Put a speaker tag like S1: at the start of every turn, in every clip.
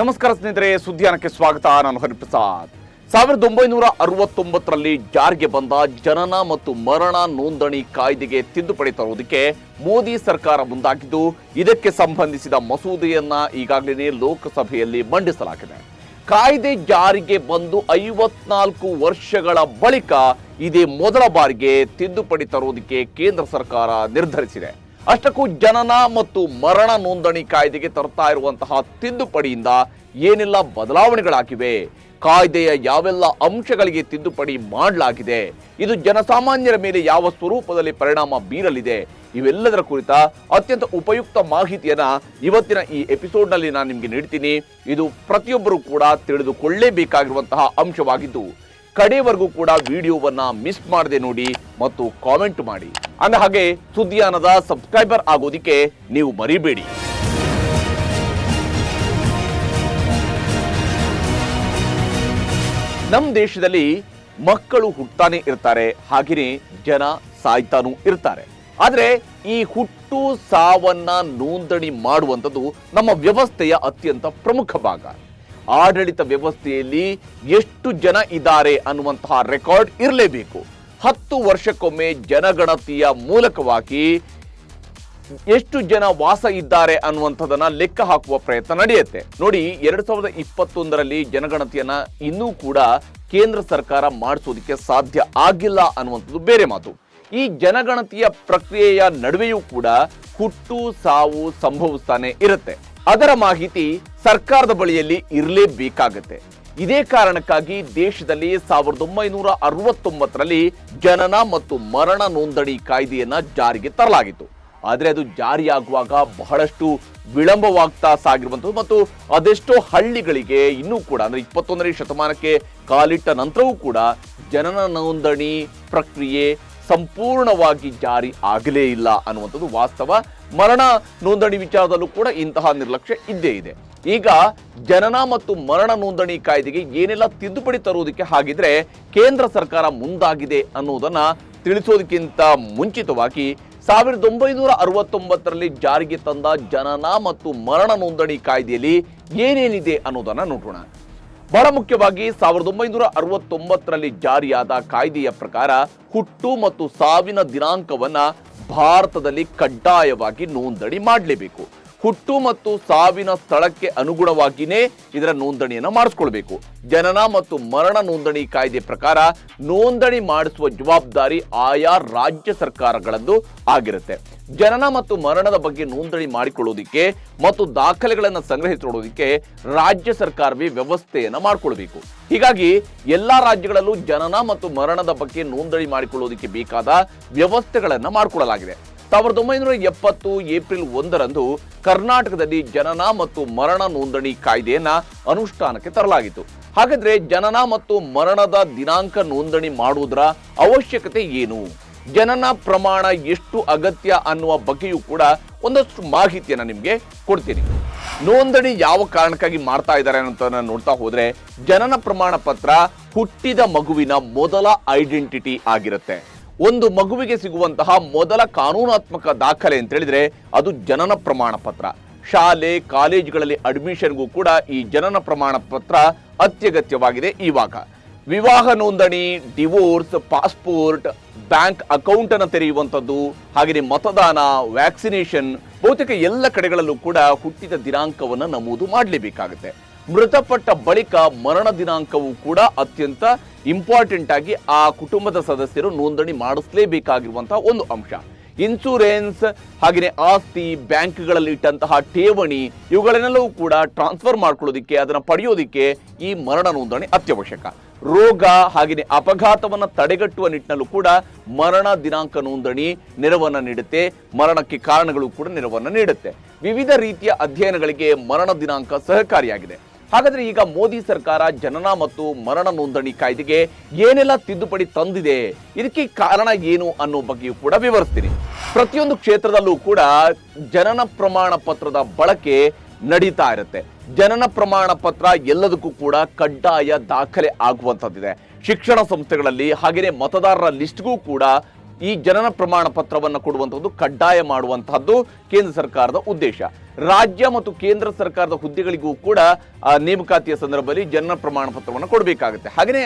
S1: ನಮಸ್ಕಾರ ಸ್ನೇಹಿತರೆ, ಸುದ್ದಿಯಾನಕ್ಕೆ ಸ್ವಾಗತ. ನಾನು ಹರಿಪ್ರಸಾದ್. 1969ರಲ್ಲಿ ಜಾರಿಗೆ ಬಂದ ಜನನ ಮತ್ತು ಮರಣ ನೋಂದಣಿ ಕಾಯ್ದೆಗೆ ತಿದ್ದುಪಡಿ ತರುವುದಕ್ಕೆ ಮೋದಿ ಸರ್ಕಾರ ಮುಂದಾಗಿದ್ದು, ಇದಕ್ಕೆ ಸಂಬಂಧಿಸಿದ ಮಸೂದೆಯನ್ನ ಈಗಾಗಲೇ ಲೋಕಸಭೆಯಲ್ಲಿ ಮಂಡಿಸಲಾಗಿದೆ. ಕಾಯ್ದೆ ಜಾರಿಗೆ ಬಂದು 54 ವರ್ಷಗಳ ಬಳಿಕ ಇದೇ ಮೊದಲ ಬಾರಿಗೆ ತಿದ್ದುಪಡಿ ತರುವುದಕ್ಕೆ ಕೇಂದ್ರ ಸರ್ಕಾರ ನಿರ್ಧರಿಸಿದೆ. ಅಷ್ಟಕ್ಕೂ ಜನನ ಮತ್ತು ಮರಣ ನೋಂದಣಿ ಕಾಯ್ದೆಗೆ ತರ್ತಾ ಇರುವಂತಹ ತಿದ್ದುಪಡಿಯಿಂದ ಏನೆಲ್ಲ ಬದಲಾವಣೆಗಳಾಗಿವೆ, ಕಾಯ್ದೆಯ ಯಾವೆಲ್ಲ ಅಂಶಗಳಿಗೆ ತಿದ್ದುಪಡಿ ಮಾಡಲಾಗಿದೆ, ಇದು ಜನಸಾಮಾನ್ಯರ ಮೇಲೆ ಯಾವ ಸ್ವರೂಪದಲ್ಲಿ ಪರಿಣಾಮ ಬೀರಲಿದೆ, ಇವೆಲ್ಲದರ ಕುರಿತ ಅತ್ಯಂತ ಉಪಯುಕ್ತ ಮಾಹಿತಿಯನ್ನ ಇವತ್ತಿನ ಈ ಎಪಿಸೋಡ್ನಲ್ಲಿ ನಾನು ನಿಮಗೆ ನೀಡ್ತೀನಿ. ಇದು ಪ್ರತಿಯೊಬ್ಬರು ಕೂಡ ತಿಳಿದುಕೊಳ್ಳಲೇಬೇಕಾಗಿರುವಂತಹ ಅಂಶವಾಗಿದ್ದು, ಕಡೆವರೆಗೂ ಕೂಡ ವಿಡಿಯೋವನ್ನ ಮಿಸ್ ಮಾಡದೆ ನೋಡಿ ಮತ್ತು ಕಾಮೆಂಟ್ ಮಾಡಿ. ಅಂದ ಹಾಗೆ ಸುದ್ದಿಯಾನದ ಸಬ್ಸ್ಕ್ರೈಬರ್ ಆಗೋದಿಕ್ಕೆ ನೀವು ಮರಿಬೇಡಿ. ನಮ್ಮ ದೇಶದಲ್ಲಿ ಮಕ್ಕಳು ಹುಟ್ಟಾನೆ ಇರ್ತಾರೆ, ಹಾಗೆಯೇ ಜನ ಸಾಯ್ತಾನೂ ಇರ್ತಾರೆ. ಆದರೆ ಈ ಹುಟ್ಟು ಸಾವನ್ನ ನೋಂದಣಿ ಮಾಡುವಂಥದ್ದು ನಮ್ಮ ವ್ಯವಸ್ಥೆಯ ಅತ್ಯಂತ ಪ್ರಮುಖ ಭಾಗ. ಆಡಳಿತ ವ್ಯವಸ್ಥೆಯಲ್ಲಿ ಎಷ್ಟು ಜನ ಇದ್ದಾರೆ ಅನ್ನುವಂತಹ ರೆಕಾರ್ಡ್ ಇರಲೇಬೇಕು. 10 ವರ್ಷಕ್ಕೊಮ್ಮೆ ಜನಗಣತಿಯ ಮೂಲಕವಾಗಿ ಎಷ್ಟು ಜನ ವಾಸ ಇದ್ದಾರೆ ಅನ್ನುವಂಥದ್ದನ್ನ ಲೆಕ್ಕ ಹಾಕುವ ಪ್ರಯತ್ನ ನಡೆಯುತ್ತೆ. ನೋಡಿ, 2021ರಲ್ಲಿ ಜನಗಣತಿಯನ್ನ ಇನ್ನೂ ಕೂಡ ಕೇಂದ್ರ ಸರ್ಕಾರ ಮಾಡಿಸೋದಕ್ಕೆ ಸಾಧ್ಯ ಆಗಿಲ್ಲ ಅನ್ನುವಂಥದ್ದು ಬೇರೆ ಮಾತು. ಈ ಜನಗಣತಿಯ ಪ್ರಕ್ರಿಯೆಯ ನಡುವೆಯೂ ಕೂಡ ಹುಟ್ಟು ಸಾವು ಸಂಭವಿಸ್ತಾನೆ ಇರುತ್ತೆ. ಅದರ ಮಾಹಿತಿ ಸರ್ಕಾರದ ಬಳಿಯಲ್ಲಿ ಇರಲೇಬೇಕಾಗತ್ತೆ. ಇದೇ ಕಾರಣಕ್ಕಾಗಿ ದೇಶದಲ್ಲಿ 1969ರಲ್ಲಿ ಜನನ ಮತ್ತು ಮರಣ ನೋಂದಣಿ ಕಾಯ್ದೆಯನ್ನ ಜಾರಿಗೆ ತರಲಾಗಿತ್ತು. ಆದರೆ ಅದು ಜಾರಿಯಾಗುವಾಗ ಬಹಳಷ್ಟು ವಿಳಂಬವಾಗ್ತಾ ಸಾಗಿರುವಂಥದ್ದು ಮತ್ತು ಅದೆಷ್ಟೋ ಹಳ್ಳಿಗಳಿಗೆ ಇನ್ನೂ ಕೂಡ ಅಂದ್ರೆ 21ನೇ ಶತಮಾನಕ್ಕೆ ಕಾಲಿಟ್ಟ ನಂತರವೂ ಕೂಡ ಜನನ ನೋಂದಣಿ ಪ್ರಕ್ರಿಯೆ ಸಂಪೂರ್ಣವಾಗಿ ಜಾರಿ ಆಗಲೇ ಇಲ್ಲ ಅನ್ನುವಂಥದ್ದು ವಾಸ್ತವ. ಮರಣ ನೋಂದಣಿ ವಿಚಾರದಲ್ಲೂ ಕೂಡ ಇಂತಹ ನಿರ್ಲಕ್ಷ್ಯ ಇದ್ದೇ ಇದೆ. ಈಗ ಜನನ ಮತ್ತು ಮರಣ ನೋಂದಣಿ ಕಾಯ್ದೆಗೆ ಏನೆಲ್ಲ ತಿದ್ದುಪಡಿ ತರುವುದಕ್ಕೆ ಹಾಗಿದ್ರೆ ಕೇಂದ್ರ ಸರ್ಕಾರ ಮುಂದಾಗಿದೆ ಅನ್ನೋದನ್ನ ತಿಳಿಸೋದಕ್ಕಿಂತ ಮುಂಚಿತವಾಗಿ 1969ರಲ್ಲಿ ಜಾರಿಗೆ ತಂದ ಜನನ ಮತ್ತು ಮರಣ ನೋಂದಣಿ ಕಾಯ್ದೆಯಲ್ಲಿ ಏನೇನಿದೆ ಅನ್ನೋದನ್ನ ನೋಡೋಣ. ಬಹಳ ಮುಖ್ಯವಾಗಿ 1969ರಲ್ಲಿ ಜಾರಿಯಾದ ಕಾಯ್ದೆಯ ಪ್ರಕಾರ ಹುಟ್ಟು ಮತ್ತು ಸಾವಿನ ದಿನಾಂಕವನ್ನ ಭಾರತದಲ್ಲಿ ಕಡ್ಡಾಯವಾಗಿ ನೋಂದಣಿ ಮಾಡಲೇಬೇಕು. ಹುಟ್ಟು ಮತ್ತು ಸಾವಿನ ಸ್ಥಳಕ್ಕೆ ಅನುಗುಣವಾಗಿಯೇ ಇದರ ನೋಂದಣಿಯನ್ನು ಮಾಡಿಸ್ಕೊಳ್ಬೇಕು. ಜನನ ಮತ್ತು ಮರಣ ನೋಂದಣಿ ಕಾಯ್ದೆ ಪ್ರಕಾರ ನೋಂದಣಿ ಮಾಡಿಸುವ ಜವಾಬ್ದಾರಿ ಆಯಾ ರಾಜ್ಯ ಸರ್ಕಾರಗಳದ್ದು ಆಗಿರುತ್ತೆ. ಜನನ ಮತ್ತು ಮರಣದ ಬಗ್ಗೆ ನೋಂದಣಿ ಮಾಡಿಕೊಳ್ಳೋದಿಕ್ಕೆ ಮತ್ತು ದಾಖಲೆಗಳನ್ನು ಸಂಗ್ರಹಿಸಿಕೊಳ್ಳೋದಿಕ್ಕೆ ರಾಜ್ಯ ಸರ್ಕಾರವೇ ವ್ಯವಸ್ಥೆಯನ್ನು ಮಾಡಿಕೊಳ್ಬೇಕು. ಹೀಗಾಗಿ ಎಲ್ಲಾ ರಾಜ್ಯಗಳಲ್ಲೂ ಜನನ ಮತ್ತು ಮರಣದ ಬಗ್ಗೆ ನೋಂದಣಿ ಮಾಡಿಕೊಳ್ಳೋದಿಕ್ಕೆ ಬೇಕಾದ ವ್ಯವಸ್ಥೆಗಳನ್ನು ಮಾಡಿಕೊಳ್ಳಲಾಗಿದೆ. 1970 ಏಪ್ರಿಲ್ 1ರಂದು ಕರ್ನಾಟಕದಲ್ಲಿ ಜನನ ಮತ್ತು ಮರಣ ನೋಂದಣಿ ಕಾಯ್ದೆಯನ್ನ ಅನುಷ್ಠಾನಕ್ಕೆ ತರಲಾಗಿತ್ತು. ಹಾಗಾದ್ರೆ ಜನನ ಮತ್ತು ಮರಣದ ದಿನಾಂಕ ನೋಂದಣಿ ಮಾಡುವುದರ ಅವಶ್ಯಕತೆ ಏನು, ಜನನ ಪ್ರಮಾಣ ಎಷ್ಟು ಅಗತ್ಯ ಅನ್ನುವ ಬಗ್ಗೆಯೂ ಕೂಡ ಒಂದಷ್ಟು ಮಾಹಿತಿಯನ್ನ ನಿಮಗೆ ಕೊಡ್ತೀನಿ. ನೋಂದಣಿ ಯಾವ ಕಾರಣಕ್ಕಾಗಿ ಮಾಡ್ತಾ ಇದ್ದಾರೆ ಅಂತ ನೋಡ್ತಾ ಹೋದ್ರೆ, ಜನನ ಪ್ರಮಾಣ ಪತ್ರ ಹುಟ್ಟಿದ ಮಗುವಿನ ಮೊದಲ ಐಡೆಂಟಿಟಿ ಆಗಿರುತ್ತೆ. ಒಂದು ಮಗುವಿಗೆ ಸಿಗುವಂತಹ ಮೊದಲ ಕಾನೂನಾತ್ಮಕ ದಾಖಲೆ ಅಂತ ಹೇಳಿದ್ರೆ ಅದು ಜನನ ಪ್ರಮಾಣ ಪತ್ರ. ಶಾಲೆ ಕಾಲೇಜುಗಳಲ್ಲಿ ಅಡ್ಮಿಷನ್ಗೂ ಕೂಡ ಈ ಜನನ ಪ್ರಮಾಣ ಪತ್ರ ಅತ್ಯಗತ್ಯವಾಗಿದೆ. ಇವಾಗ ವಿವಾಹ ನೋಂದಣಿ, ಡಿವೋರ್ಸ್, ಪಾಸ್ಪೋರ್ಟ್, ಬ್ಯಾಂಕ್ ಅಕೌಂಟ್ ಅನ್ನು ತೆರೆಯುವಂಥದ್ದು, ಹಾಗೆಯೇ ಮತದಾನ, ವ್ಯಾಕ್ಸಿನೇಷನ್, ಬಹುತೇಕ ಎಲ್ಲ ಕಡೆಗಳಲ್ಲೂ ಕೂಡ ಹುಟ್ಟಿದ ದಿನಾಂಕವನ್ನು ನಮೂದು ಮಾಡಲೇಬೇಕಾಗುತ್ತೆ. ಮೃತಪಟ್ಟ ಬಳಿಕ ಮರಣ ದಿನಾಂಕವೂ ಕೂಡ ಅತ್ಯಂತ ಇಂಪಾರ್ಟೆಂಟ್ ಆಗಿ ಆ ಕುಟುಂಬದ ಸದಸ್ಯರು ನೋಂದಣಿ ಮಾಡಿಸಲೇಬೇಕಾಗಿರುವಂತಹ ಒಂದು ಅಂಶ. ಇನ್ಸೂರೆನ್ಸ್, ಹಾಗೆಯೇ ಆಸ್ತಿ, ಬ್ಯಾಂಕ್ಗಳಲ್ಲಿ ಇಟ್ಟಂತಹ ಠೇವಣಿ, ಇವುಗಳನ್ನೆಲ್ಲವೂ ಕೂಡ ಟ್ರಾನ್ಸ್ಫರ್ ಮಾಡ್ಕೊಳ್ಳೋದಿಕ್ಕೆ, ಅದನ್ನು ಪಡೆಯೋದಿಕ್ಕೆ ಈ ಮರಣ ನೋಂದಣಿ ಅತ್ಯವಶ್ಯಕ. ರೋಗ ಹಾಗೆಯೇ ಅಪಘಾತವನ್ನು ತಡೆಗಟ್ಟುವ ನಿಟ್ಟಿನಲ್ಲೂ ಕೂಡ ಮರಣ ದಿನಾಂಕ ನೋಂದಣಿ ನೆರವನ್ನು ನೀಡುತ್ತೆ. ಮರಣಕ್ಕೆ ಕಾರಣಗಳು ಕೂಡ ನೆರವನ್ನು ನೀಡುತ್ತೆ. ವಿವಿಧ ರೀತಿಯ ಅಧ್ಯಯನಗಳಿಗೆ ಮರಣ ದಿನಾಂಕ ಸಹಕಾರಿಯಾಗಿದೆ. ಹಾಗಾದ್ರೆ ಈಗ ಮೋದಿ ಸರ್ಕಾರ ಜನನ ಮತ್ತು ಮರಣ ನೋಂದಣಿ ಕಾಯ್ದೆಗೆ ಏನೆಲ್ಲ ತಿದ್ದುಪಡಿ ತಂದಿದೆ, ಇದಕ್ಕೆ ಕಾರಣ ಏನು ಅನ್ನೋ ಬಗ್ಗೆಯೂ ಕೂಡ ವಿವರಿಸ್ತೀನಿ. ಪ್ರತಿಯೊಂದು ಕ್ಷೇತ್ರದಲ್ಲೂ ಕೂಡ ಜನನ ಪ್ರಮಾಣ ಪತ್ರದ ಬಳಕೆ ನಡೀತಾ ಇರುತ್ತೆ. ಜನನ ಪ್ರಮಾಣ ಪತ್ರ ಎಲ್ಲದಕ್ಕೂ ಕೂಡ ಕಡ್ಡಾಯ ದಾಖಲೆ ಆಗುವಂಥದ್ದಿದೆ. ಶಿಕ್ಷಣ ಸಂಸ್ಥೆಗಳಲ್ಲಿ ಹಾಗೆಯೇ ಮತದಾರರ ಲಿಸ್ಟ್ಗೂ ಕೂಡ ಈ ಜನನ ಪ್ರಮಾಣ ಪತ್ರವನ್ನು ಕೊಡುವಂತದ್ದು ಕಡ್ಡಾಯ ಮಾಡುವಂತಹದ್ದು ಕೇಂದ್ರ ಸರ್ಕಾರದ ಉದ್ದೇಶ. ರಾಜ್ಯ ಮತ್ತು ಕೇಂದ್ರ ಸರ್ಕಾರದ ಹುದ್ದೆಗಳಿಗೂ ಕೂಡ ನೇಮಕಾತಿಯ ಸಂದರ್ಭದಲ್ಲಿ ಜನನ ಪ್ರಮಾಣ ಪತ್ರವನ್ನು ಕೊಡಬೇಕಾಗುತ್ತೆ. ಹಾಗೆಯೇ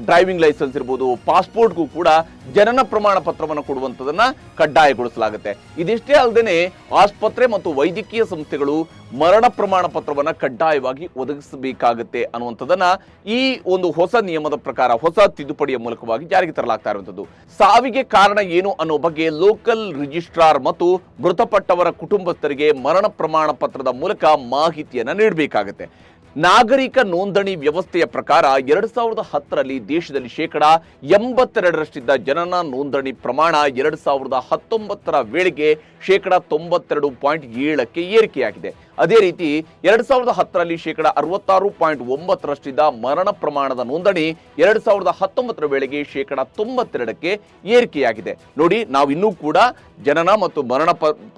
S1: ಡ್ರೈವಿಂಗ್ ಲೈಸೆನ್ಸ್ ಇರ್ಬೋದು, ಪಾಸ್ಪೋರ್ಟ್ಗೂ ಕೂಡ ಜನನ ಪ್ರಮಾಣ ಪತ್ರವನ್ನು ಕೊಡುವಂಥದ್ದನ್ನ ಕಡ್ಡಾಯಗೊಳಿಸಲಾಗುತ್ತೆ. ಇದಿಷ್ಟೇ ಅಲ್ಲದೆ ಆಸ್ಪತ್ರೆ ಮತ್ತು ವೈದ್ಯಕೀಯ ಸಂಸ್ಥೆಗಳು ಮರಣ ಪ್ರಮಾಣ ಪತ್ರವನ್ನು ಕಡ್ಡಾಯವಾಗಿ ಒದಗಿಸಬೇಕಾಗುತ್ತೆ ಅನ್ನುವಂಥದ್ದನ್ನ ಈ ಒಂದು ಹೊಸ ನಿಯಮದ ಪ್ರಕಾರ, ಹೊಸ ತಿದ್ದುಪಡಿಯ ಮೂಲಕವಾಗಿ ಜಾರಿಗೆ ತರಲಾಗ್ತಾ ಇರುವಂಥದ್ದು. ಸಾವಿಗೆ ಕಾರಣ ಏನು ಅನ್ನೋ ಬಗ್ಗೆ ಲೋಕಲ್ ರಿಜಿಸ್ಟ್ರಾರ್ ಮತ್ತು ಮೃತಪಟ್ಟವರ ಕುಟುಂಬಸ್ಥರಿಗೆ ಮರಣ ಪ್ರಮಾಣ ಪತ್ರದ ಮೂಲಕ ಮಾಹಿತಿಯನ್ನು ನೀಡಬೇಕಾಗುತ್ತೆ. ನಾಗರಿಕ ನೋಂದಣಿ ವ್ಯವಸ್ಥೆಯ ಪ್ರಕಾರ 2010ರಲ್ಲಿ ದೇಶದಲ್ಲಿ 82% ಜನನ ನೋಂದಣಿ ಪ್ರಮಾಣ 2019ರ ವೇಳೆಗೆ 92.7ಕ್ಕೆ ಏರಿಕೆಯಾಗಿದೆ. ಅದೇ ರೀತಿ 2010ರಲ್ಲಿ 66.9ರಷ್ಟಿದ್ದ ಮರಣ ಪ್ರಮಾಣದ ನೋಂದಣಿ 2019ರ ವೇಳೆಗೆ 92ಕ್ಕೆ ಏರಿಕೆಯಾಗಿದೆ. ನೋಡಿ, ನಾವು ಇನ್ನೂ ಕೂಡ ಜನನ ಮತ್ತು ಮರಣ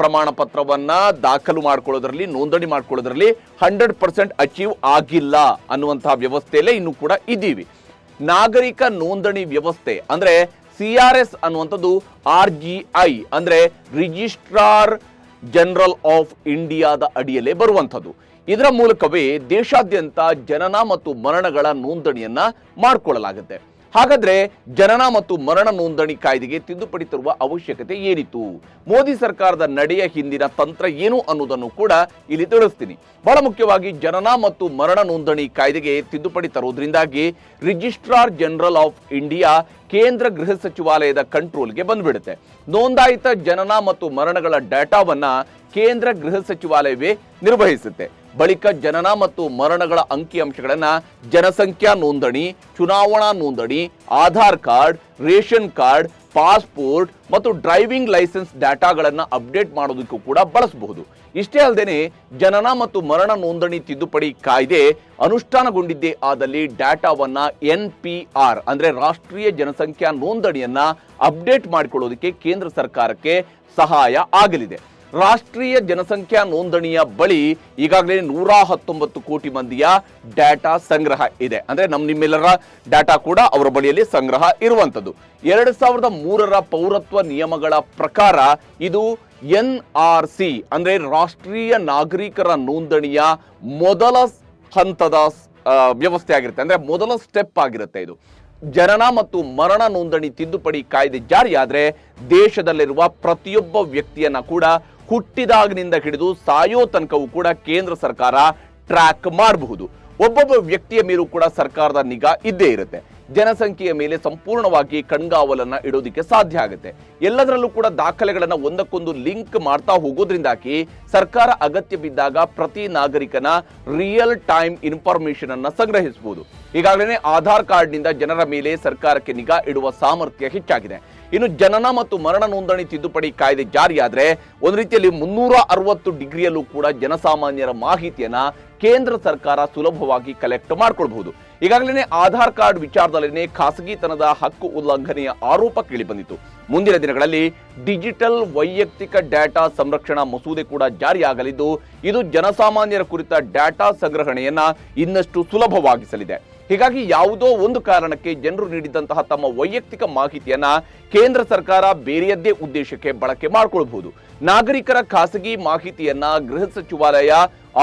S1: ಪ್ರಮಾಣ ಪತ್ರವನ್ನ ದಾಖಲು ಮಾಡ್ಕೊಳ್ಳೋದ್ರಲ್ಲಿ, ನೋಂದಣಿ ಮಾಡ್ಕೊಳ್ಳೋದ್ರಲ್ಲಿ 100% ಅಚೀವ್ ಆಗಿಲ್ಲ ಅನ್ನುವಂತಹ ವ್ಯವಸ್ಥೆಯಲ್ಲೇ ಇನ್ನೂ ಕೂಡ ಇದ್ದೀವಿ. ನಾಗರಿಕ ನೋಂದಣಿ ವ್ಯವಸ್ಥೆ ಅಂದ್ರೆ CRS ಅನ್ನುವಂಥದ್ದು RGI ಅಂದ್ರೆ ರಿಜಿಸ್ಟ್ರಾರ್ ಜನರಲ್ ಆಫ್ ಇಂಡಿಯಾದ ಅಡಿಯಲ್ಲೇ ಬರುವಂಥದ್ದು. ಇದರ ಮೂಲಕವೇ ದೇಶಾದ್ಯಂತ ಜನನ ಮತ್ತು ಮರಣಗಳ ನೋಂದಣಿಯನ್ನ ಮಾಡಿಕೊಳ್ಳಲಾಗುತ್ತೆ. ಹಾಗಾದ್ರೆ ಜನನ ಮತ್ತು ಮರಣ ನೋಂದಣಿ ಕಾಯ್ದೆಗೆ ತಿದ್ದುಪಡಿ ತರುವ ಅವಶ್ಯಕತೆ ಏನಿತ್ತು, ಮೋದಿ ಸರ್ಕಾರದ ನಡೆಯ ಹಿಂದಿನ ತಂತ್ರ ಏನು ಅನ್ನೋದನ್ನು ಕೂಡ ಇಲ್ಲಿ ತಿಳಿಸ್ತೀನಿ. ಬಹಳ ಮುಖ್ಯವಾಗಿ ಜನನ ಮತ್ತು ಮರಣ ನೋಂದಣಿ ಕಾಯ್ದೆಗೆ ತಿದ್ದುಪಡಿ ತರೋದ್ರಿಂದಾಗಿ ರಿಜಿಸ್ಟ್ರಾರ್ ಜನರಲ್ ಆಫ್ ಇಂಡಿಯಾ ಕೇಂದ್ರ ಗೃಹ ಸಚಿವಾಲಯದ ಕಂಟ್ರೋಲ್ಗೆ ಬಂದ್ಬಿಡುತ್ತೆ. ನೋಂದಾಯಿತ ಜನನ ಮತ್ತು ಮರಣಗಳ ಡೇಟಾವನ್ನ ಕೇಂದ್ರ ಗೃಹ ಸಚಿವಾಲಯವೇ ನಿರ್ವಹಿಸುತ್ತೆ. ಬಳಿಕ ಜನನ ಮತ್ತು ಮರಣಗಳ ಅಂಕಿಅಂಶಗಳನ್ನ ಜನಸಂಖ್ಯಾ ನೋಂದಣಿ, ಚುನಾವಣಾ ನೋಂದಣಿ, Aadhaar card, ration card, passport ಮತ್ತು ಡ್ರೈವಿಂಗ್ ಲೈಸೆನ್ಸ್ ಡಾಟಾಗಳನ್ನು ಅಪ್ಡೇಟ್ ಮಾಡೋದಕ್ಕೂ ಕೂಡ ಬಳಸಬಹುದು. ಇಷ್ಟೇ ಅಲ್ಲದೆ ಜನನ ಮತ್ತು ಮರಣ ನೋಂದಣಿ ತಿದ್ದುಪಡಿ ಕಾಯ್ದೆ ಅನುಷ್ಠಾನಗೊಂಡಿದ್ದೇ ಆದಲ್ಲಿ ಡಾಟಾವನ್ನ NPR ಅಂದ್ರೆ ರಾಷ್ಟ್ರೀಯ ಜನಸಂಖ್ಯಾ ನೋಂದಣಿಯನ್ನ ಅಪ್ಡೇಟ್ ಮಾಡಿಕೊಳ್ಳೋದಕ್ಕೆ ಕೇಂದ್ರ ಸರ್ಕಾರಕ್ಕೆ ಸಹಾಯ ಆಗಲಿದೆ. ರಾಷ್ಟ್ರೀಯ ಜನಸಂಖ್ಯಾ ನೋಂದಣಿಯ ಬಳಿ ಈಗಾಗಲೇ 119 ಕೋಟಿ ಮಂದಿಯ ಡಾಟಾ ಸಂಗ್ರಹ ಇದೆ. ಅಂದ್ರೆ ನಿಮ್ಮೆಲ್ಲರ ಡಾಟಾ ಕೂಡ ಅವರ ಬಳಿಯಲ್ಲಿ ಸಂಗ್ರಹ ಇರುವಂತದ್ದು. 2003ರ ಪೌರತ್ವ ನಿಯಮಗಳ ಪ್ರಕಾರ ಇದು NRC ಅಂದ್ರೆ ರಾಷ್ಟ್ರೀಯ ನಾಗರಿಕರ ನೋಂದಣಿಯ ಮೊದಲ ಹಂತದ ವ್ಯವಸ್ಥೆ ಆಗಿರುತ್ತೆ. ಅಂದ್ರೆ ಮೊದಲ ಸ್ಟೆಪ್ ಆಗಿರುತ್ತೆ ಇದು. ಜನನ ಮತ್ತು ಮರಣ ನೋಂದಣಿ ತಿದ್ದುಪಡಿ ಕಾಯ್ದೆ ಜಾರಿಯಾದ್ರೆ ದೇಶದಲ್ಲಿರುವ ಪ್ರತಿಯೊಬ್ಬ ವ್ಯಕ್ತಿಯನ್ನ ಕೂಡ ಹುಟ್ಟಿದಾಗಿನಿಂದ ಹಿಡಿದು ಸಾಯೋ ತನಕವೂ ಕೂಡ ಕೇಂದ್ರ ಸರ್ಕಾರ ಟ್ರ್ಯಾಕ್ ಮಾಡಬಹುದು. ಒಬ್ಬೊಬ್ಬ ವ್ಯಕ್ತಿಯ ಮೇಲೂ ಕೂಡ ಸರ್ಕಾರದ ನಿಗಾ ಇದ್ದೇ ಇರುತ್ತೆ. ಜನಸಂಖ್ಯೆಯ ಮೇಲೆ ಸಂಪೂರ್ಣವಾಗಿ ಕಣ್ಗಾವಲನ್ನ ಇಡೋದಕ್ಕೆ ಸಾಧ್ಯ ಆಗುತ್ತೆ. ಎಲ್ಲದರಲ್ಲೂ ಕೂಡ ದಾಖಲೆಗಳನ್ನ ಒಂದಕ್ಕೊಂದು ಲಿಂಕ್ ಮಾಡ್ತಾ ಹೋಗೋದ್ರಿಂದಾಗಿ ಸರ್ಕಾರ ಅಗತ್ಯ ಬಿದ್ದಾಗ ಪ್ರತಿ ನಾಗರಿಕನ ರಿಯಲ್ ಟೈಮ್ ಇನ್ಫಾರ್ಮೇಶನ್ ಅನ್ನ ಸಂಗ್ರಹಿಸಬಹುದು. ಈಗಾಗಲೇ ಆಧಾರ್ ಕಾರ್ಡ್ನಿಂದ ಜನರ ಮೇಲೆ ಸರ್ಕಾರಕ್ಕೆ ನಿಗಾ ಇಡುವ ಸಾಮರ್ಥ್ಯ ಹೆಚ್ಚಾಗಿದೆ. ಇನ್ನು ಜನನ ಮತ್ತು ಮರಣ ನೋಂದಣಿ ತಿದ್ದುಪಡಿ ಕಾಯ್ದೆ ಜಾರಿಯಾದ್ರೆ ಒಂದು ರೀತಿಯಲ್ಲಿ 360 ಡಿಗ್ರಿಯಲ್ಲೂ ಕೂಡ ಜನಸಾಮಾನ್ಯರ ಮಾಹಿತಿಯನ್ನ ಕೇಂದ್ರ ಸರ್ಕಾರ ಸುಲಭವಾಗಿ ಕಲೆಕ್ಟ್ ಮಾಡ್ಕೊಳ್ಬಹುದು. ಈಗಾಗಲೇ ಆಧಾರ್ ಕಾರ್ಡ್ ವಿಚಾರದಲ್ಲಿನೇ ಖಾಸಗಿತನದ ಹಕ್ಕು ಉಲ್ಲಂಘನೆಯ ಆರೋಪ ಕೇಳಿ ಬಂದಿತ್ತು. ಮುಂದಿನ ದಿನಗಳಲ್ಲಿ ಡಿಜಿಟಲ್ ವೈಯಕ್ತಿಕ ಡಾಟಾ ಸಂರಕ್ಷಣಾ ಮಸೂದೆ ಕೂಡ ಜಾರಿಯಾಗಲಿದ್ದು, ಇದು ಜನಸಾಮಾನ್ಯರ ಕುರಿತ ಡಾಟಾ ಸಂಗ್ರಹಣೆಯನ್ನ ಇನ್ನಷ್ಟು ಸುಲಭವಾಗಿಸಲಿದೆ. ಹೀಗಾಗಿ ಯಾವುದೋ ಒಂದು ಕಾರಣಕ್ಕೆ ಜನರು ನೀಡಿದಂತಹ ತಮ್ಮ ವೈಯಕ್ತಿಕ ಮಾಹಿತಿಯನ್ನ ಕೇಂದ್ರ ಸರ್ಕಾರ ಬೇರೆಯದ್ದೇ ಉದ್ದೇಶಕ್ಕೆ ಬಳಕೆ ಮಾಡಿಕೊಳ್ಳಬಹುದು. ನಾಗರಿಕರ ಖಾಸಗಿ ಮಾಹಿತಿಯನ್ನ ಗೃಹ ಸಚಿವಾಲಯ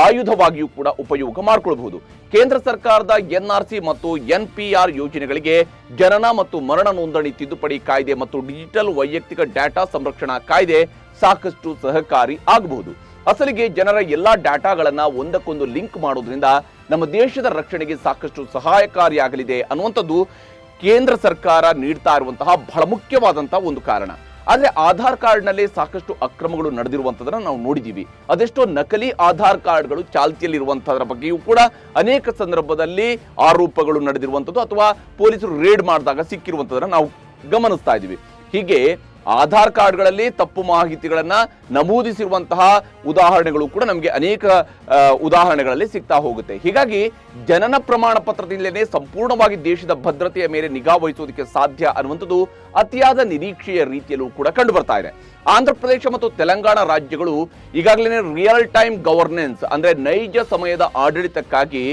S1: ಆಯುಧವಾಗಿಯೂ ಕೂಡ ಉಪಯೋಗ ಮಾಡಿಕೊಳ್ಳಬಹುದು. ಕೇಂದ್ರ ಸರ್ಕಾರದ NRC ಮತ್ತು NPR ಯೋಜನೆಗಳಿಗೆ ಜನನ ಮತ್ತು ಮರಣ ನೋಂದಣಿ ತಿದ್ದುಪಡಿ ಕಾಯ್ದೆ ಮತ್ತು ಡಿಜಿಟಲ್ ವೈಯಕ್ತಿಕ ಡಾಟಾ ಸಂರಕ್ಷಣಾ ಕಾಯ್ದೆ ಸಾಕಷ್ಟು ಸಹಕಾರಿ ಆಗಬಹುದು. ಅಸಲಿಗೆ ಜನರ ಎಲ್ಲಾ ಡಾಟಾಗಳನ್ನ ಒಂದಕ್ಕೊಂದು ಲಿಂಕ್ ಮಾಡೋದ್ರಿಂದ ನಮ್ಮ ದೇಶದ ರಕ್ಷಣೆಗೆ ಸಾಕಷ್ಟು ಸಹಾಯಕಾರಿಯಾಗಲಿದೆ ಅನ್ನುವಂಥದ್ದು ಕೇಂದ್ರ ಸರ್ಕಾರ ನೀಡ್ತಾ ಇರುವಂತಹ ಬಹಳ ಮುಖ್ಯವಾದಂತಹ ಒಂದು ಕಾರಣ. ಆದ್ರೆ ಆಧಾರ್ ಕಾರ್ಡ್ನಲ್ಲಿ ಸಾಕಷ್ಟು ಅಕ್ರಮಗಳು ನಡೆದಿರುವಂತದನ್ನ ನಾವು ನೋಡಿದೀವಿ. ಅದೆಷ್ಟೋ ನಕಲಿ ಆಧಾರ್ ಕಾರ್ಡ್ಗಳು ಚಾಲ್ತಿಯಲ್ಲಿರುವಂತಹದ್ರ ಬಗ್ಗೆಯೂ ಕೂಡ ಅನೇಕ ಸಂದರ್ಭದಲ್ಲಿ ಆರೋಪಗಳು ನಡೆದಿರುವಂತದ್ದು ಅಥವಾ ಪೊಲೀಸರು ರೇಡ್ ಮಾಡಿದಾಗ ಸಿಕ್ಕಿರುವಂತದನ್ನ ನಾವು ಗಮನಿಸ್ತಾ ಇದೀವಿ. ಹೀಗೆ ಆಧಾರ್ ಕಾರ್ಡ್ಗಳಲ್ಲಿ ತಪ್ಪು ಮಾಹಿತಿಗಳನ್ನ ನಮೂದಿಸಿರುವಂತಹ ಉದಾಹರಣೆಗಳು ಕೂಡ ನಮಗೆ ಅನೇಕ ಉದಾಹರಣೆಗಳಲ್ಲಿ ಸಿಗ್ತಾ ಹೋಗುತ್ತೆ. ಹೀಗಾಗಿ ಜನನ ಪ್ರಮಾಣ ಪತ್ರದಿಂದಲೇ ಸಂಪೂರ್ಣವಾಗಿ ದೇಶದ ಭದ್ರತೆಯ ಮೇಲೆ ನಿಗಾ ವಹಿಸೋದಕ್ಕೆ ಸಾಧ್ಯ ಅನ್ನುವಂಥದ್ದು ಅತಿಯಾದ ನಿರೀಕ್ಷೆಯ ರೀತಿಯಲ್ಲೂ ಕೂಡ ಕಂಡು ಬರ್ತಾ ಇದೆ. ಆಂಧ್ರ ಪ್ರದೇಶ ಮತ್ತು ತೆಲಂಗಾಣ ರಾಜ್ಯಗಳು ಈಗಾಗಲೇ ರಿಯಲ್ ಟೈಮ್ ಗವರ್ನೆನ್ಸ್ ಅಂದ್ರೆ ನೈಜ ಸಮಯದ ಆಡಳಿತಕ್ಕಾಗಿ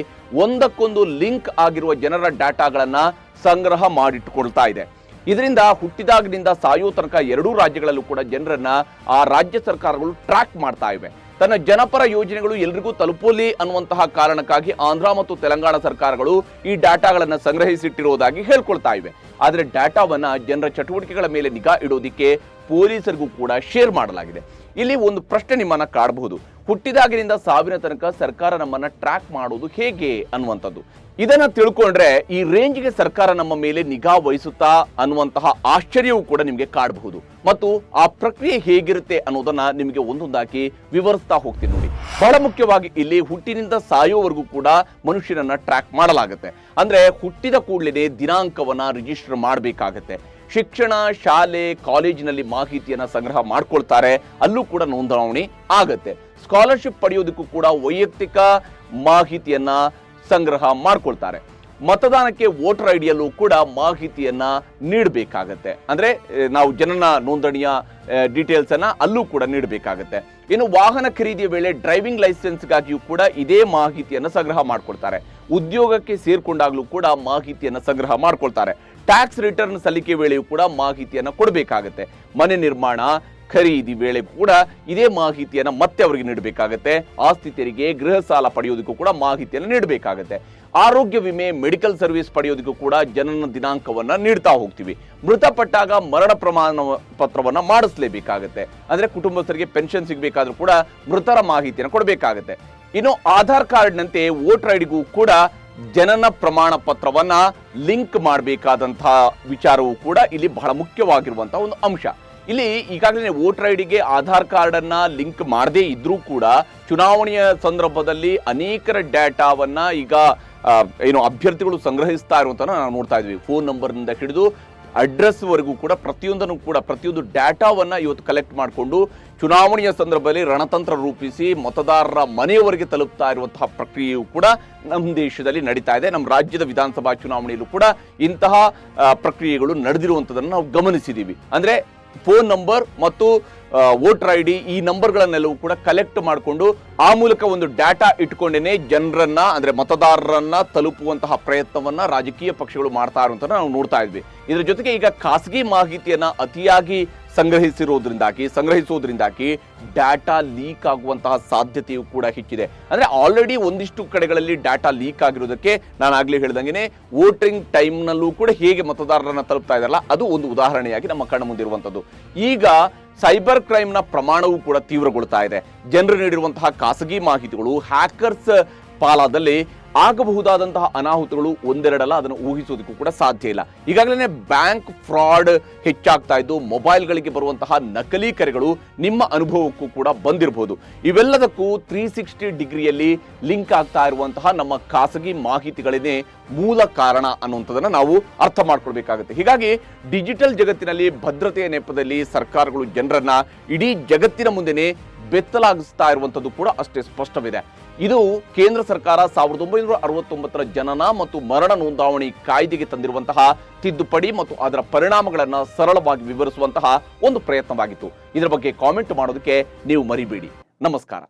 S1: ಒಂದಕ್ಕೊಂದು ಲಿಂಕ್ ಆಗಿರುವ ಜನರ ಡಾಟಾಗಳನ್ನ ಸಂಗ್ರಹ ಮಾಡಿಟ್ಟುಕೊಳ್ತಾ ಇದೆ. ಇದರಿಂದ ಹುಟ್ಟಿದಾಗಿನಿಂದ ಸಾಯೋ ತನಕ ಎರಡೂ ರಾಜ್ಯಗಳಲ್ಲೂ ಕೂಡ ಜನರನ್ನ ಆ ರಾಜ್ಯ ಸರ್ಕಾರಗಳು ಟ್ರ್ಯಾಕ್ ಮಾಡ್ತಾ ಇವೆ. ತನ್ನ ಜನಪರ ಯೋಜನೆಗಳು ಎಲ್ರಿಗೂ ತಲುಪಲಿ ಅನ್ನುವಂತಹ ಕಾರಣಕ್ಕಾಗಿ ಆಂಧ್ರ ಮತ್ತು ತೆಲಂಗಾಣ ಸರ್ಕಾರಗಳು ಈ ಡಾಟಾಗಳನ್ನು ಸಂಗ್ರಹಿಸಿಟ್ಟಿರುವುದಾಗಿ ಹೇಳ್ಕೊಳ್ತಾ ಇವೆ. ಆದರೆ ಡಾಟಾವನ್ನ ಜನರ ಚಟುವಟಿಕೆಗಳ ಮೇಲೆ ನಿಗಾ ಇಡೋದಿಕ್ಕೆ ಪೊಲೀಸರಿಗೂ ಕೂಡ ಶೇರ್ ಮಾಡಲಾಗಿದೆ. ಇಲ್ಲಿ ಒಂದು ಪ್ರಶ್ನೆ ನಿಮ್ಮನ್ನ ಕಾಡಬಹುದು, ಹುಟ್ಟಿದಾಗಿನಿಂದ ಸಾವಿನ ತನಕ ಸರ್ಕಾರ ನಮ್ಮನ್ನ ಟ್ರ್ಯಾಕ್ ಮಾಡೋದು ಹೇಗೆ ಅನ್ನುವಂಥದ್ದು. ಇದನ್ನ ತಿಳ್ಕೊಂಡ್ರೆ ಈ ರೇಂಜ್ಗೆ ಸರ್ಕಾರ ನಮ್ಮ ಮೇಲೆ ನಿಗಾ ವಹಿಸುತ್ತಾ ಅನ್ನುವಂತಹ ಆಶ್ಚರ್ಯವೂ ಕೂಡ ನಿಮಗೆ ಕಾಡಬಹುದು. ಮತ್ತು ಆ ಪ್ರಕ್ರಿಯೆ ಹೇಗಿರುತ್ತೆ ಅನ್ನೋದನ್ನ ನಿಮಗೆ ಒಂದೊಂದಾಗಿ ವಿವರಿಸ್ತಾ ಹೋಗ್ತೀನಿ ನೋಡಿ. ಬಹಳ ಮುಖ್ಯವಾಗಿ ಇಲ್ಲಿ ಹುಟ್ಟಿನಿಂದ ಸಾಯೋವರೆಗೂ ಕೂಡ ಮನುಷ್ಯನನ್ನ ಟ್ರ್ಯಾಕ್ ಮಾಡಲಾಗುತ್ತೆ. ಅಂದ್ರೆ ಹುಟ್ಟಿದ ಕೂಡಲೇ ದಿನಾಂಕವನ್ನ ರಿಜಿಸ್ಟರ್ ಮಾಡಬೇಕಾಗತ್ತೆ. ಶಿಕ್ಷಣ, ಶಾಲೆ, ಕಾಲೇಜಿನಲ್ಲಿ ಮಾಹಿತಿಯನ್ನ ಸಂಗ್ರಹ ಮಾಡ್ಕೊಳ್ತಾರೆ, ಅಲ್ಲೂ ಕೂಡ ನೋಂದಣಿ ಆಗತ್ತೆ. ಸ್ಕಾಲರ್ಶಿಪ್ ಪಡೆಯೋದಕ್ಕೂ ಕೂಡ ವೈಯಕ್ತಿಕ ಮಾಹಿತಿಯನ್ನ ಸಂಗ್ರಹ ಮಾಡ್ಕೊಳ್ತಾರೆ. ಮತದಾನಕ್ಕೆ ವೋಟರ್ ಐಡಿಯಲ್ಲೂ ಕೂಡ ಮಾಹಿತಿಯನ್ನ ನೀಡಬೇಕಾಗತ್ತೆ. ಅಂದ್ರೆ ನಾವು ಜನನ ನೋಂದಣಿಯ ಡೀಟೇಲ್ಸ್ ಅನ್ನ ಅಲ್ಲೂ ಕೂಡ ನೀಡಬೇಕಾಗತ್ತೆ. ಇನ್ನು ವಾಹನ ಖರೀದಿಯ ವೇಳೆ ಡ್ರೈವಿಂಗ್ ಲೈಸೆನ್ಸ್ಗಾಗಿಯೂ ಕೂಡ ಇದೇ ಮಾಹಿತಿಯನ್ನ ಸಂಗ್ರಹ ಮಾಡ್ಕೊಳ್ತಾರೆ. ಉದ್ಯೋಗಕ್ಕೆ ಸೇರ್ಕೊಂಡಾಗ್ಲೂ ಕೂಡ ಮಾಹಿತಿಯನ್ನ ಸಂಗ್ರಹ ಮಾಡ್ಕೊಳ್ತಾರೆ. ಟ್ಯಾಕ್ಸ್ ರಿಟರ್ನ್ ಸಲ್ಲಿಕೆ ವೇಳೆಯೂ ಕೂಡ ಮಾಹಿತಿಯನ್ನ ಕೊಡಬೇಕಾಗತ್ತೆ. ಮನೆ ನಿರ್ಮಾಣ ಖರೀದಿ ವೇಳೆ ಕೂಡ ಇದೇ ಮಾಹಿತಿಯನ್ನ ಮತ್ತೆ ಅವರಿಗೆ ನೀಡಬೇಕಾಗತ್ತೆ. ಆಸ್ತಿ ತೆರಿಗೆ, ಗೃಹ ಸಾಲ ಪಡೆಯೋದಕ್ಕೂ ಕೂಡ ಮಾಹಿತಿಯನ್ನು ನೀಡಬೇಕಾಗತ್ತೆ. ಆರೋಗ್ಯ ವಿಮೆ, ಮೆಡಿಕಲ್ ಸರ್ವಿಸ್ ಪಡೆಯೋದಕ್ಕೂ ಕೂಡ ಜನನ ದಿನಾಂಕವನ್ನ ನೀಡ್ತಾ ಹೋಗ್ತೀವಿ. ಮೃತಪಟ್ಟಾಗ ಮರಣ ಪ್ರಮಾಣ ಪತ್ರವನ್ನ ಮಾಡಿಸಲೇಬೇಕಾಗತ್ತೆ. ಅಂದ್ರೆ ಕುಟುಂಬಸ್ಥರಿಗೆ ಪೆನ್ಷನ್ ಸಿಗಬೇಕಾದ್ರೂ ಕೂಡ ಮೃತರ ಮಾಹಿತಿಯನ್ನು ಕೊಡಬೇಕಾಗತ್ತೆ. ಇನ್ನು ಆಧಾರ್ ಕಾರ್ಡ್ನಂತೆ ವೋಟರ್ ಐಡಿಗೂ ಕೂಡ ಜನನ ಪ್ರಮಾಣ ಪತ್ರವನ್ನ ಲಿಂಕ್ ಮಾಡಬೇಕಾದಂತಹ ವಿಚಾರವೂ ಕೂಡ ಇಲ್ಲಿ ಬಹಳ ಮುಖ್ಯವಾಗಿರುವಂತಹ ಒಂದು ಅಂಶ. ಇಲ್ಲಿ ಈಗಾಗಲೇ ವೋಟರ್ ಐಡಿಗೆ ಆಧಾರ್ ಕಾರ್ಡ್ ಅನ್ನ ಲಿಂಕ್ ಮಾಡದೇ ಇದ್ರೂ ಕೂಡ ಚುನಾವಣೆಯ ಸಂದರ್ಭದಲ್ಲಿ ಅನೇಕರ ಡಾಟಾವನ್ನ ಈಗ ಅಭ್ಯರ್ಥಿಗಳು ಸಂಗ್ರಹಿಸ್ತಾ ಇರುವಂತ ನಾವು ನೋಡ್ತಾ ಇದ್ವಿ. ಫೋನ್ ನಂಬರ್ನಿಂದ ಹಿಡಿದು ಅಡ್ರೆಸ್ ವರೆಗೂ ಕೂಡ ಪ್ರತಿಯೊಂದು ಡಾಟಾವನ್ನ ಇವತ್ತು ಕಲೆಕ್ಟ್ ಮಾಡಿಕೊಂಡು ಚುನಾವಣೆಯ ಸಂದರ್ಭದಲ್ಲಿ ರಣತಂತ್ರ ರೂಪಿಸಿ ಮತದಾರರ ಮನೆಯವರೆಗೆ ತಲುಪ್ತಾ ಇರುವಂತಹ ಪ್ರಕ್ರಿಯೆಯು ಕೂಡ ನಮ್ಮ ದೇಶದಲ್ಲಿ ನಡೀತಾ ಇದೆ. ನಮ್ಮ ರಾಜ್ಯದ ವಿಧಾನಸಭಾ ಚುನಾವಣೆಯಲ್ಲೂ ಕೂಡ ಇಂತಹ ಪ್ರಕ್ರಿಯೆಗಳು ನಡೆದಿರುವಂತದನ್ನು ನಾವು ಗಮನಿಸಿದೀವಿ. ಅಂದ್ರೆ ಫೋನ್ ನಂಬರ್ ಮತ್ತು ವೋಟರ್ ಐಡಿ ಈ ನಂಬರ್ಗಳನ್ನೆಲ್ಲವೂ ಕೂಡ ಕಲೆಕ್ಟ್ ಮಾಡಿಕೊಂಡು ಆ ಮೂಲಕ ಒಂದು ಡಾಟಾ ಇಟ್ಕೊಂಡೇನೆ ಜನರನ್ನ ಅಂದ್ರೆ ಮತದಾರರನ್ನ ತಲುಪುವಂತಹ ಪ್ರಯತ್ನವನ್ನ ರಾಜಕೀಯ ಪಕ್ಷಗಳು ಮಾಡ್ತಾ ಇರುವಂತ ನಾವು ನೋಡ್ತಾ ಇದ್ವಿ. ಇದರ ಜೊತೆಗೆ ಈಗ ಖಾಸಗಿ ಮಾಹಿತಿಯನ್ನ ಅತಿಯಾಗಿ ಸಂಗ್ರಹಿಸುವುದರಿಂದಾಗಿ ಡಾಟಾ ಲೀಕ್ ಆಗುವಂತಹ ಸಾಧ್ಯತೆಯೂ ಕೂಡ ಹೆಚ್ಚಿದೆ. ಅಂದ್ರೆ ಆಲ್ರೆಡಿ ಒಂದಿಷ್ಟು ಕಡೆಗಳಲ್ಲಿ ಡಾಟಾ ಲೀಕ್ ಆಗಿರೋದಕ್ಕೆ ನಾನು ಆಗ್ಲೇ ಹೇಳ್ದಂಗೆ ವೋಟಿಂಗ್ ಟೈಮ್ ನಲ್ಲೂ ಕೂಡ ಹೇಗೆ ಮತದಾರರನ್ನ ತಲುಪ್ತಾ ಇದಾರಲ್ಲ ಅದು ಒಂದು ಉದಾಹರಣೆಯಾಗಿ ನಮ್ಮ ಕಣ್ಣ ಮುಂದಿರುವಂತದ್ದು. ಈಗ ಸೈಬರ್ ಕ್ರೈಮ್ ನ ಪ್ರಮಾಣವೂ ಕೂಡ ತೀವ್ರಗೊಳ್ತಾ ಇದೆ. ಜನರು ನೀಡಿರುವಂತಹ ಖಾಸಗಿ ಮಾಹಿತಿಗಳು ಹ್ಯಾಕರ್ಸ್ ಪಾಲಾದಲ್ಲಿ ಆಗಬಹುದಾದಂತಹ ಅನಾಹುತಗಳು ಒಂದೆರಡಲ್ಲ, ಅದನ್ನು ಊಹಿಸೋದಕ್ಕೂ ಕೂಡ ಸಾಧ್ಯ ಇಲ್ಲ. ಈಗಾಗಲೇ ಬ್ಯಾಂಕ್ ಫ್ರಾಡ್ ಹೆಚ್ಚಾಗ್ತಾ ಇದ್ದು ಮೊಬೈಲ್ಗಳಿಗೆ ಬರುವಂತಹ ನಕಲಿ ಕರೆಗಳು ನಿಮ್ಮ ಅನುಭವಕ್ಕೂ ಕೂಡ ಬಂದಿರಬಹುದು. ಇವೆಲ್ಲದಕ್ಕೂ 360 ಡಿಗ್ರಿಯಲ್ಲಿ ಲಿಂಕ್ ಆಗ್ತಾ ಇರುವಂತಹ ನಮ್ಮ ಖಾಸಗಿ ಮಾಹಿತಿಗಳೇನೆ ಮೂಲ ಕಾರಣ ಅನ್ನುವಂಥದ್ದನ್ನ ನಾವು ಅರ್ಥ ಮಾಡ್ಕೊಳ್ಬೇಕಾಗುತ್ತೆ. ಹೀಗಾಗಿ ಡಿಜಿಟಲ್ ಜಗತ್ತಿನಲ್ಲಿ ಭದ್ರತೆಯ ನೆಪದಲ್ಲಿ ಸರ್ಕಾರಗಳು ಜನರನ್ನ ಇಡೀ ಜಗತ್ತಿನ ಮುಂದೆನೆ ಬೆತ್ತಲಾಗಿಸ್ತಾ ಇರುವಂತದ್ದು ಕೂಡ ಅಷ್ಟೇ ಸ್ಪಷ್ಟವಿದೆ. ಇದು ಕೇಂದ್ರ ಸರ್ಕಾರ 1969ರ ಜನನ ಮತ್ತು ಮರಣ ನೋಂದಾವಣಿ ಕಾಯ್ದೆಗೆ ತಂದಿರುವಂತಹ ತಿದ್ದುಪಡಿ ಮತ್ತು ಅದರ ಪರಿಣಾಮಗಳನ್ನು ಸರಳವಾಗಿ ವಿವರಿಸುವಂತಹ ಒಂದು ಪ್ರಯತ್ನವಾಗಿತ್ತು. ಇದರ ಬಗ್ಗೆ ಕಾಮೆಂಟ್ ಮಾಡೋದಕ್ಕೆ ನೀವು ಮರಿಬೇಡಿ. ನಮಸ್ಕಾರ.